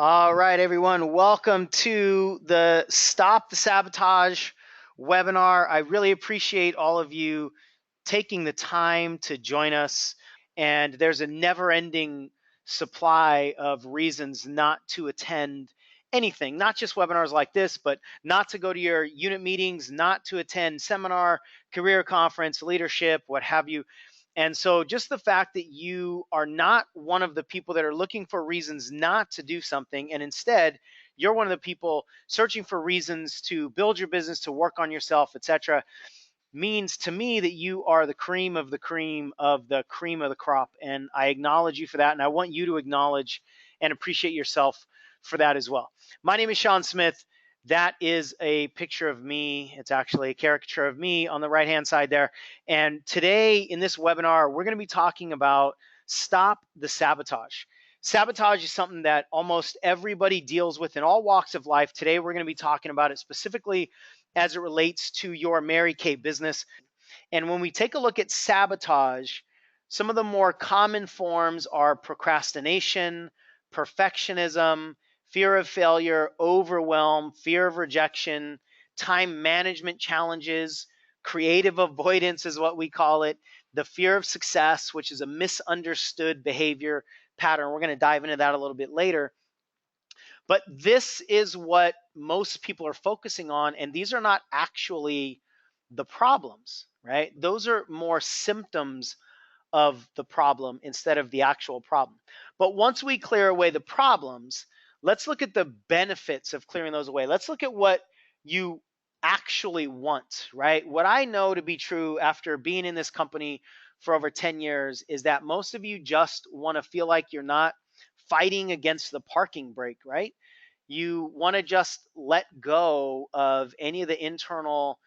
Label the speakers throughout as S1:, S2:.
S1: All right, everyone. Welcome to the Stop the Sabotage webinar. I really appreciate all of you taking the time to join us. And there's a never ending supply of reasons not to attend anything, not just webinars like this, but not to go to your unit meetings, not to attend seminar, career conference, leadership, what have you. And so just the fact that you are not one of the people that are looking for reasons not to do something, and instead you're one of the people searching for reasons to build your business, to work on yourself, etc., means to me that you are the cream of the cream of the cream of the crop. And I acknowledge you for that. And I want you to acknowledge and appreciate yourself for that as well. My name is Sean Smith. That is a picture of me. It's actually a caricature of me on the right-hand side there. And today in this webinar, we're going to be talking about stop the sabotage. Sabotage is something that almost everybody deals with in all walks of life. Today, we're going to be talking about it specifically as it relates to your Mary Kay business. And when we take a look at sabotage, some of the more common forms are procrastination, perfectionism, fear of failure, overwhelm, fear of rejection, time management challenges, creative avoidance is what we call it, the fear of success, which is a misunderstood behavior pattern. We're going to dive into that a little bit later. But this is what most people are focusing on, and these are not actually the problems, right? Those are more symptoms of the problem instead of the actual problem. But once we clear away the problems, let's look at the benefits of clearing those away. Let's look at what you actually want, right? What I know to be true after being in this company for over 10 years is that most of you just want to feel like you're not fighting against the parking brake, right? You want to just let go of any of the internal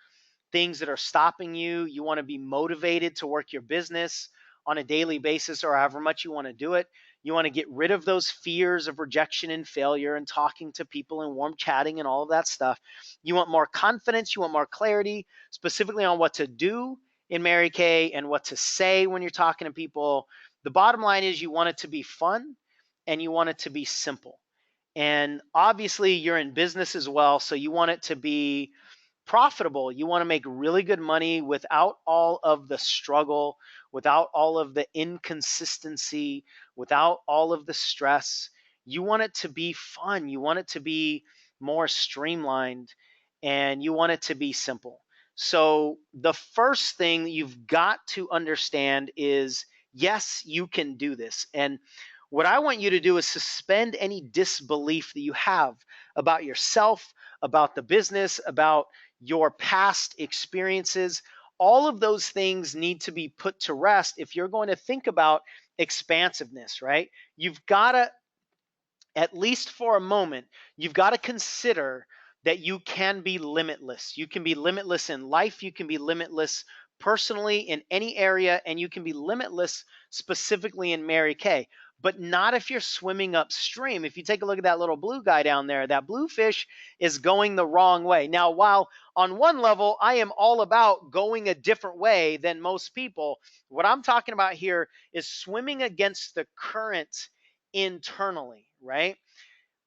S1: things that are stopping you. You want to be motivated to work your business on a daily basis or however much you want to do it. You want to get rid of those fears of rejection and failure and talking to people and warm chatting and all of that stuff. You want more confidence. You want more clarity, specifically on what to do in Mary Kay and what to say when you're talking to people. The bottom line is you want it to be fun and you want it to be simple. And obviously, you're in business as well, so you want it to be profitable. You want to make really good money without all of the struggle, without all of the inconsistency, without all of the stress. You want it to be fun. You want it to be more streamlined, and you want it to be simple. So, the first thing you've got to understand is yes, you can do this. And what I want you to do is suspend any disbelief that you have about yourself, about the business, about your past experiences. All of those things need to be put to rest if you're going to think about expansiveness, right? You've got to, at least for a moment, you've got to consider that you can be limitless. You can be limitless in life, you can be limitless personally in any area, and you can be limitless specifically in Mary Kay. But not if you're swimming upstream. If you take a look at that little blue guy down there, that blue fish is going the wrong way. Now, while on one level, I am all about going a different way than most people, what I'm talking about here is swimming against the current internally, right?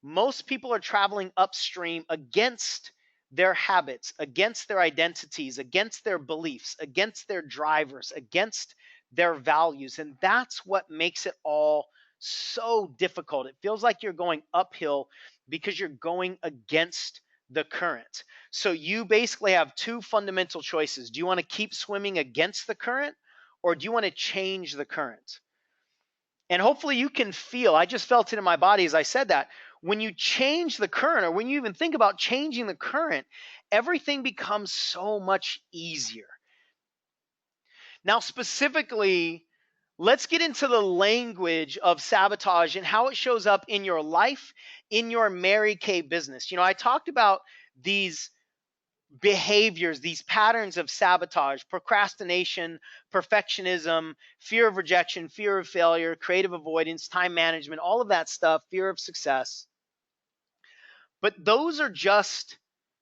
S1: Most people are traveling upstream against their habits, against their identities, against their beliefs, against their drivers, against their values. And that's what makes it all so difficult. It feels like you're going uphill because you're going against the current. So you basically have two fundamental choices. Do you want to keep swimming against the current, or do you want to change the current? And hopefully you can feel, I just felt it in my body as I said that, when you change the current, or when you even think about changing the current, everything becomes so much easier. Now, specifically, let's get into the language of sabotage and how it shows up in your life, in your Mary Kay business. You know, I talked about these behaviors, these patterns of sabotage, procrastination, perfectionism, fear of rejection, fear of failure, creative avoidance, time management, all of that stuff, fear of success. But those are just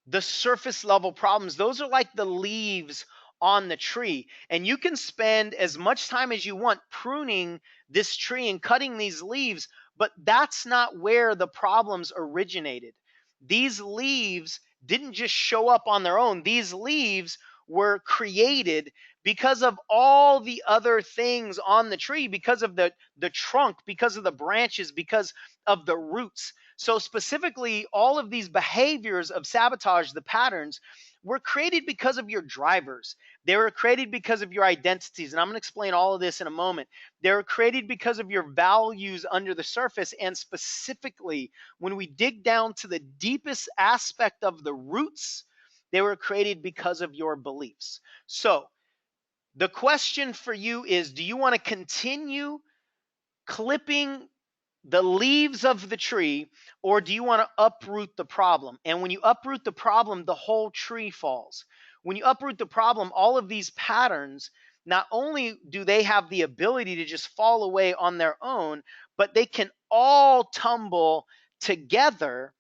S1: the surface level problems. Those are like the leaves on the tree. And you can spend as much time as you want pruning this tree and cutting these leaves, But that's not where the problems originated. These leaves didn't just show up on their own. These leaves were created because of all the other things on the tree, because of the trunk, because of the branches, because of the roots. So specifically, all of these behaviors of sabotage, the patterns, were created because of your drivers. They were created because of your identities. And I'm going to explain all of this in a moment. They were created because of your values under the surface. And specifically, when we dig down to the deepest aspect of the roots, they were created because of your beliefs. So the question for you is, do you want to continue clipping the leaves of the tree, or do you want to uproot the problem? And when you uproot the problem, the whole tree falls. When you uproot the problem, all of these patterns, not only do they have the ability to just fall away on their own, but they can all tumble together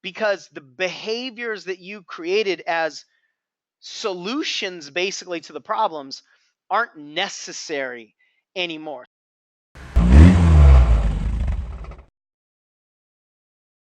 S1: because the behaviors that you created as solutions basically to the problems aren't necessary anymore.